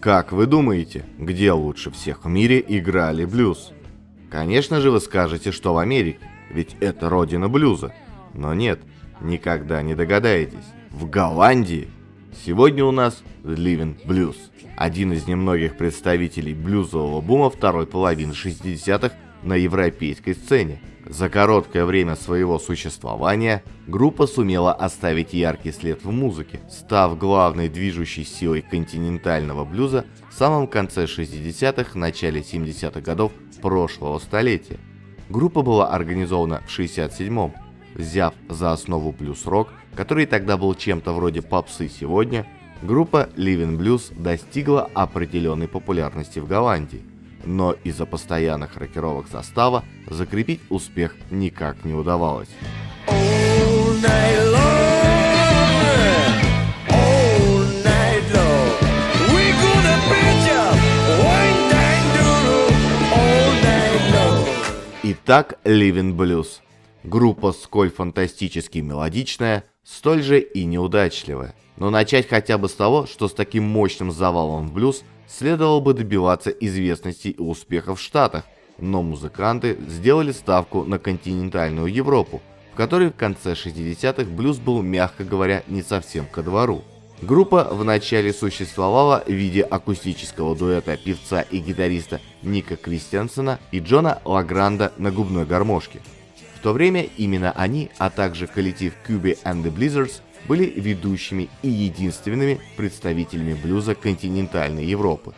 Как вы думаете, где лучше всех в мире играли блюз? Конечно же вы скажете, что в Америке, ведь это родина блюза. Но нет, никогда не догадаетесь. В Голландии. Сегодня у нас Living Blues, один из немногих представителей блюзового бума второй половины 60-х на европейской сцене. За короткое время своего существования группа сумела оставить яркий след в музыке, став главной движущей силой континентального блюза в самом конце 60-х, начале 70-х годов прошлого столетия. Группа была организована в 67-м, взяв за основу блюз-рок, который тогда был чем-то вроде попсы сегодня. Группа Living Blues достигла определенной популярности в Голландии, но из-за постоянных рокировок состава закрепить успех никак не удавалось. Итак, Living Blues. Группа сколь фантастически мелодичная, столь же и неудачливая. Но начать хотя бы с того, что с таким мощным завалом в блюз следовало бы добиваться известности и успехов в Штатах, но музыканты сделали ставку на континентальную Европу, в которой в конце 60-х блюз был, мягко говоря, не совсем ко двору. Группа вначале существовала в виде акустического дуэта певца и гитариста Ника Кристиансена и Джона Лагранда на губной гармошке. В то время именно они, а также коллектив Cubby and the Blizzards были ведущими и единственными представителями блюза континентальной Европы.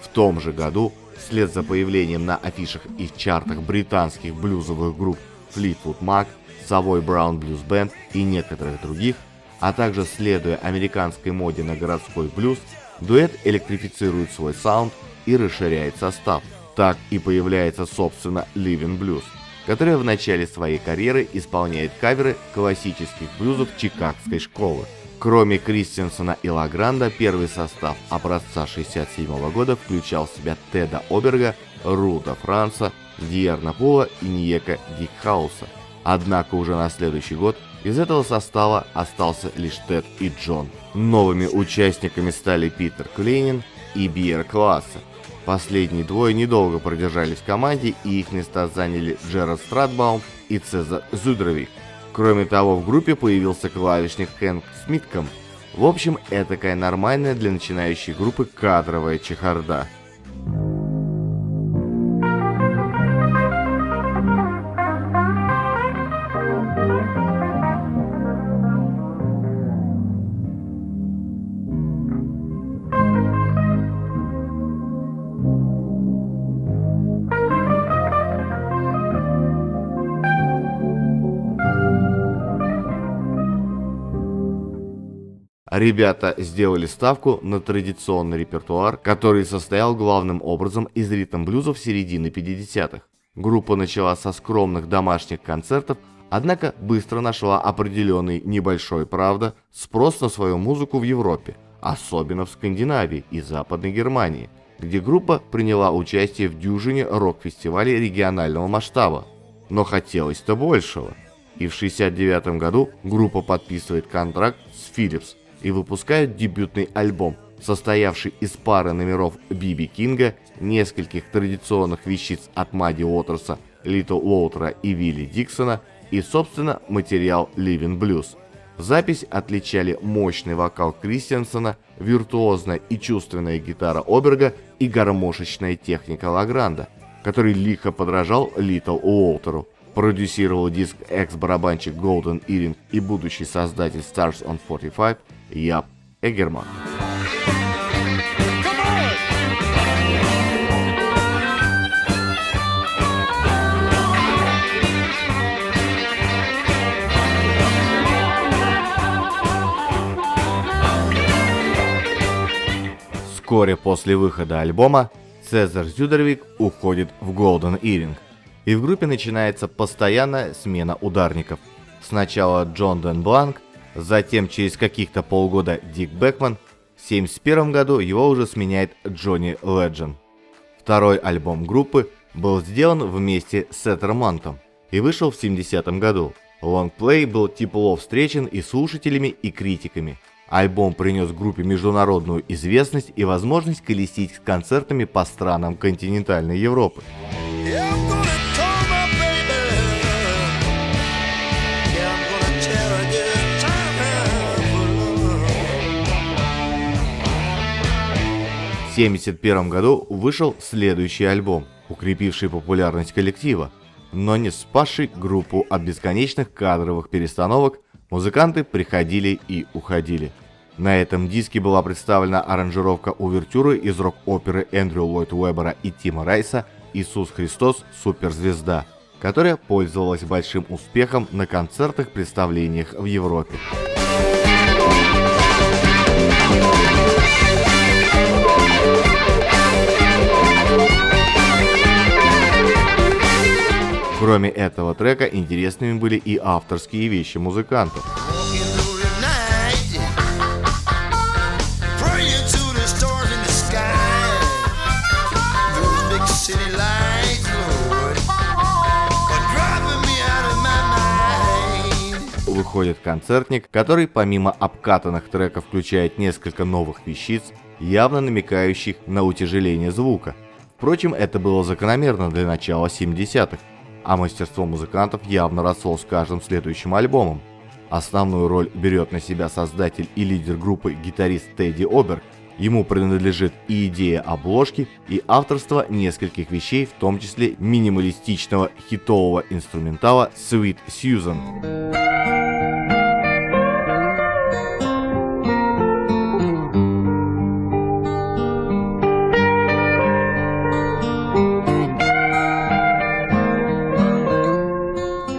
В том же году, вслед за появлением на афишах и в чартах британских блюзовых групп Fleetwood Mac, Savoy Brown Blues Band и некоторых других, а также следуя американской моде на городской блюз, дуэт электрифицирует свой саунд и расширяет состав. Так и появляется, собственно, Living Blues, которая в начале своей карьеры исполняет каверы классических блюзов чикагской школы. Кроме Кристиансена и Лагранда, первый состав образца 1967 года включал в себя Теда Оберга, Руда Франца, Дьерна Пула и Ниека Дикхауса. Однако уже на следующий год из этого состава остался лишь Тед и Джон. Новыми участниками стали Питер Клейнин и Биер Классе. Последние двое недолго продержались в команде, и их места заняли Джерард Стратбаум и Цезар Зюдровик. Кроме того, в группе появился клавишник Хэнк Смитком. В общем, этакая нормальная для начинающей группы кадровая чехарда. Ребята сделали ставку на традиционный репертуар, который состоял главным образом из ритм-блюзов середины 50-х. Группа начала со скромных домашних концертов, однако быстро нашла определенный небольшой, правда, спрос на свою музыку в Европе, особенно в Скандинавии и Западной Германии, где группа приняла участие в дюжине рок-фестивалей регионального масштаба. Но хотелось-то большего. И в 1969 году группа подписывает контракт с Philips и выпускают дебютный альбом, состоявший из пары номеров Биби Кинга, нескольких традиционных вещиц от Мадди Уотерса, Литл Уолтера и Вилли Диксона и, собственно, материал Living Blues. Запись отличали мощный вокал Кристиансена, виртуозная и чувственная гитара Оберга и гармошечная техника Лагранда, который лихо подражал Литл Уолтеру. Продюсировал диск экс-барабанщик Голден Иринг и будущий создатель Stars on 45 Яп Эггерман. Вскоре после выхода альбома Цезар Зюдровик уходит в Голден Иринг, и в группе начинается постоянная смена ударников. Сначала Джон Дэн Бланк, затем через каких-то полгода Дик Бекман. В 1971 году его уже сменяет Джонни Леджен. Второй альбом группы был сделан вместе с Сеттермантом и вышел в 1970 году. Лонгплей был тепло встречен и слушателями, и критиками. Альбом принес группе международную известность и возможность колесить с концертами по странам континентальной Европы. В 1971 году вышел следующий альбом, укрепивший популярность коллектива, но не спасший группу от бесконечных кадровых перестановок. Музыканты приходили и уходили. На этом диске была представлена аранжировка увертюры из рок-оперы Эндрю Ллойд Уэббера и Тима Райса «Иисус Христос. Суперзвезда», которая пользовалась большим успехом на концертных представлениях в Европе. Кроме этого трека, интересными были и авторские вещи музыкантов. Выходит концертник, который помимо обкатанных треков включает несколько новых вещиц, явно намекающих на утяжеление звука. Впрочем, это было закономерно для начала 70-х. А мастерство музыкантов явно росло с каждым следующим альбомом. Основную роль берет на себя создатель и лидер группы гитарист Тедди Оберг. Ему принадлежит и идея обложки, и авторство нескольких вещей, в том числе минималистичного хитового инструментала Sweet Susan.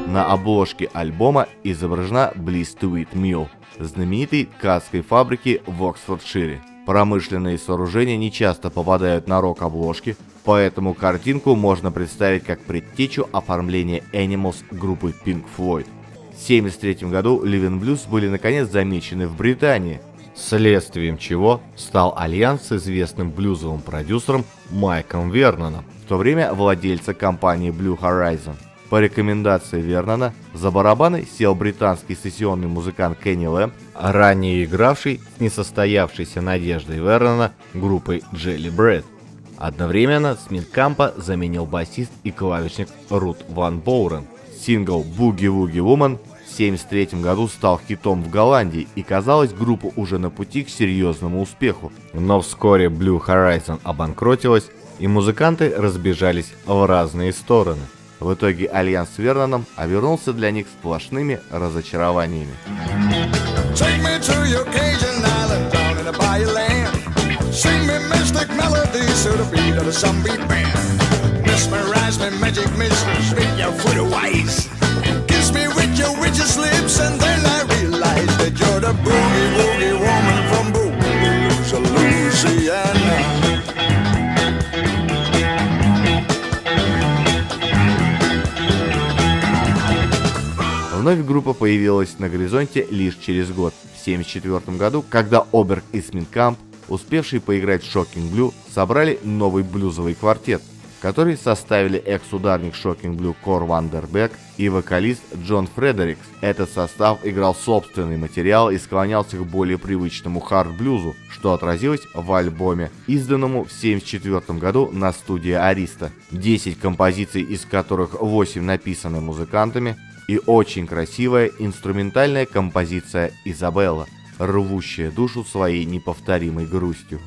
На обложке альбома изображена Блистуит Милл, знаменитой ткацкой фабрики в Оксфордшире. Промышленные сооружения не часто попадают на рок-обложки, поэтому картинку можно представить как предтечу оформления Animals группы Pink Floyd. В 1973 году Living Blues были наконец замечены в Британии, следствием чего стал альянс с известным блюзовым продюсером Майком Верноном, в то время владельца компании Blue Horizon. По рекомендации Вернона за барабаны сел британский сессионный музыкант Кенни Лэмп, ранее игравший с несостоявшейся Надеждой Вернона группой Jelly Bread. Одновременно Смит Кампа заменил басист и клавишник Рут Ван Боурен. Сингл «Boogie Woogie Woman» в 1973 году стал хитом в Голландии, и казалось, группа уже на пути к серьезному успеху. Но вскоре Blue Horizon обанкротилась, и музыканты разбежались в разные стороны. В итоге альянс с Верноном обернулся для них сплошными разочарованиями. Вновь группа появилась на горизонте лишь через год, в 1974 году, когда Оберг и Смит-Камп, успевшие поиграть в Shocking Blue, собрали новый блюзовый квартет, который составили экс-ударник Shocking Blue Кор Вандербек и вокалист Джон Фредерикс. Этот состав играл собственный материал и склонялся к более привычному хард-блюзу, что отразилось в альбоме, изданному в 1974 году на студии Ариста. 10 композиций, из которых 8 написаны музыкантами, и очень красивая инструментальная композиция «Изабелла», рвущая душу своей неповторимой грустью.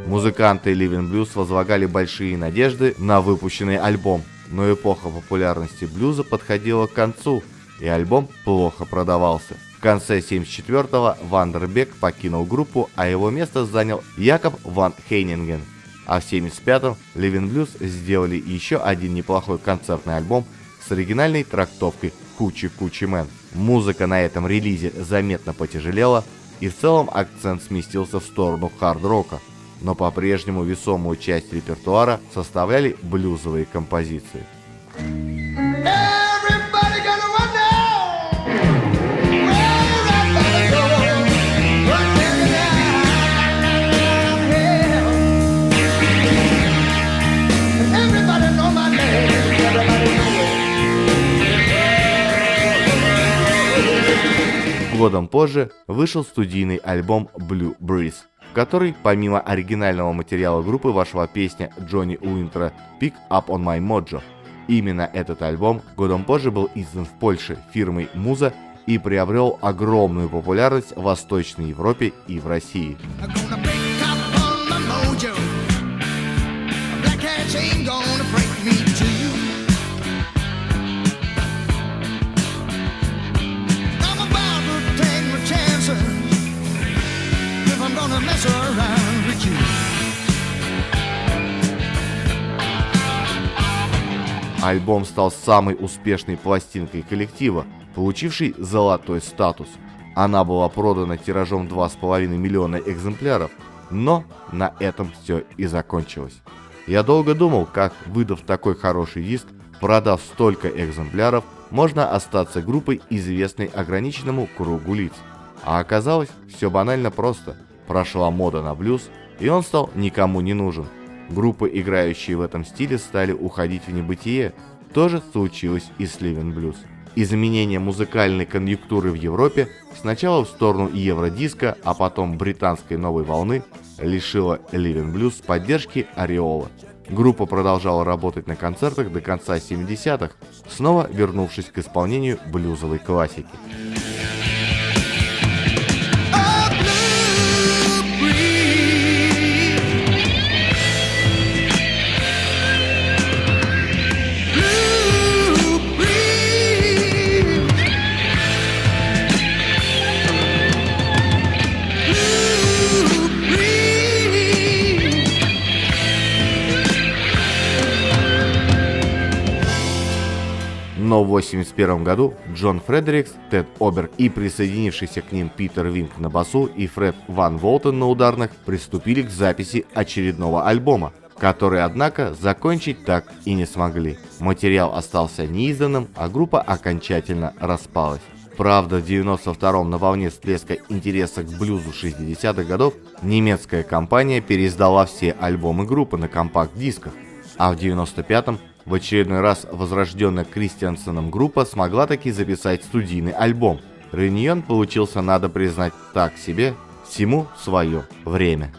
Музыканты Living Blues возлагали большие надежды на выпущенный альбом, но эпоха популярности блюза подходила к концу, и альбом плохо продавался. В конце 1974-го Вандербек покинул группу, а его место занял Якоб ван Хейнинген. А в 1975-м Living Blues сделали еще один неплохой концертный альбом с оригинальной трактовкой «Хучи Кучи Мэн». Музыка на этом релизе заметно потяжелела, и в целом акцент сместился в сторону хард-рока. но по-прежнему весомую часть репертуара составляли блюзовые композиции. Годом позже вышел студийный альбом Blue Breeze, в который помимо оригинального материала группы вошла песня Джонни Уинтера «Pick Up On My Mojo». Именно этот альбом годом позже был издан в Польше фирмой Муза и приобрел огромную популярность в Восточной Европе и в России. Альбом стал самой успешной пластинкой коллектива, получившей золотой статус. Она была продана тиражом 2,5 миллиона экземпляров, но на этом все и закончилось. Я долго думал, как, выдав такой хороший диск, продав столько экземпляров, можно остаться группой, известной ограниченному кругу лиц. А оказалось, все банально просто. Прошла мода на блюз, и он стал никому не нужен. Группы, играющие в этом стиле, стали уходить в небытие. То же случилось и с Living Blues. Изменение музыкальной конъюнктуры в Европе сначала в сторону евродиска, а потом британской новой волны лишило Living Blues поддержки ореола. Группа продолжала работать на концертах до конца 70-х, снова вернувшись к исполнению блюзовой классики. Но в 1981 году Джон Фредерикс, Тед Оберг и присоединившийся к ним Питер Винк на басу и Фред Ван Волтен на ударных приступили к записи очередного альбома, который, однако, закончить так и не смогли. Материал остался неизданным, а группа окончательно распалась. Правда, в 1992-м на волне всплеска интереса к блюзу 60-х годов немецкая компания переиздала все альбомы группы на компакт-дисках, а в 1995-м в очередной раз возрожденная Кристиансеном группа смогла таки записать студийный альбом. Реюнион получился, надо признать, так себе, всему свое время.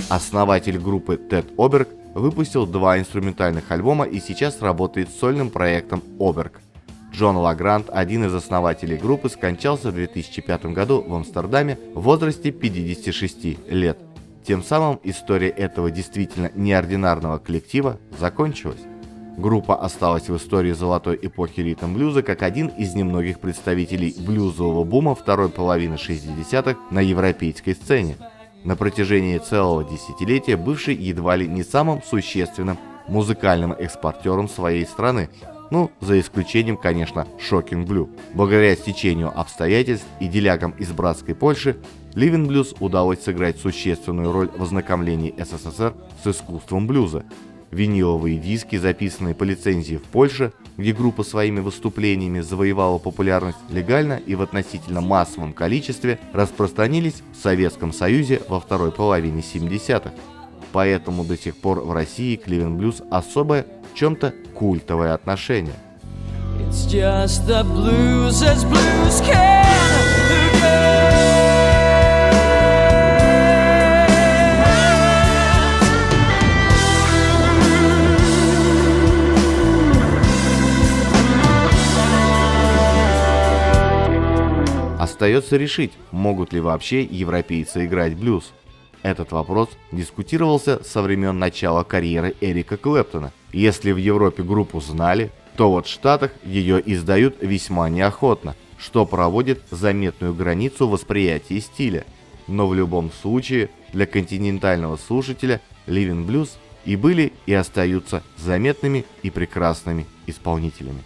Основатель группы Тед Оберг выпустил 2 инструментальных альбома и сейчас работает с сольным проектом Оберг. Джон Лагрант, один из основателей группы, скончался в 2005 году в Амстердаме в возрасте 56 лет. Тем самым история этого действительно неординарного коллектива закончилась. Группа осталась в истории золотой эпохи ритм-блюза как один из немногих представителей блюзового бума второй половины 60-х на европейской сцене. На протяжении целого десятилетия бывший едва ли не самым существенным музыкальным экспортером своей страны, за исключением, конечно, Shocking Blue. Благодаря стечению обстоятельств и делягам из братской Польши, Living Blues удалось сыграть существенную роль в ознакомлении СССР с искусством блюза. Виниловые диски, записанные по лицензии в Польше, где группа своими выступлениями завоевала популярность, легально и в относительно массовом количестве распространились в Советском Союзе во второй половине 70-х. Поэтому до сих пор в России к Living Blues особое, в чем-то культовое отношение. It's just the blues as blues can be. Остается решить, могут ли вообще европейцы играть блюз. Этот вопрос дискутировался со времен начала карьеры Эрика Клэптона. Если в Европе группу знали, то вот в Штатах ее издают весьма неохотно, что проводит заметную границу восприятия стиля. Но в любом случае, для континентального слушателя Living Blues и были и остаются заметными и прекрасными исполнителями.